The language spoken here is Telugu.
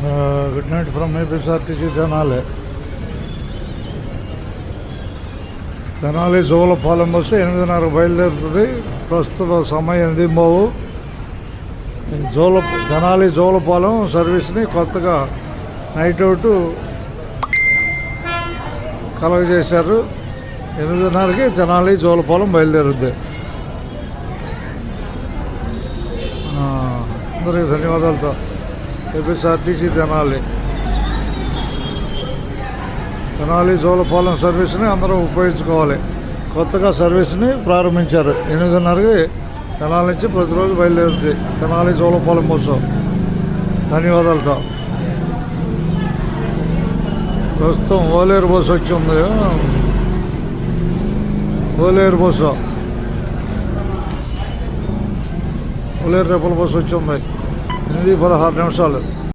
Good night from APSRTC Tenali. Tenali Jolapalem bus 8:30 బయలుదేరుతుంది. ప్రస్తుత సమయం 8:30. తెనాలి జోలపాలెం సర్వీస్ని కొత్తగా నైట్ అవుట్ కలగజేశారు. 8:30కి తెనాలి జోలపాలెం బయలుదేరుద్ది. అందరికీ ధన్యవాదాలతో ఏపీఎస్ఆర్టీసీ తెనాలి జోలపాలెం సర్వీస్ని అందరూ ఉపయోగించుకోవాలి. కొత్తగా సర్వీస్ని ప్రారంభించారు. 8:30కి తెనాలి నుంచి ప్రతిరోజు బయలుదేరుతుంది తెనాలి జోలపాలెం బస్సు. ధన్యవాదాలతో. ప్రస్తుతం ఓలేరు బస్సు వచ్చి ఉంది. ఓలేరు బస్సు, ఓలేరు రేపల బస్సు వచ్చి ఉంది. 8:16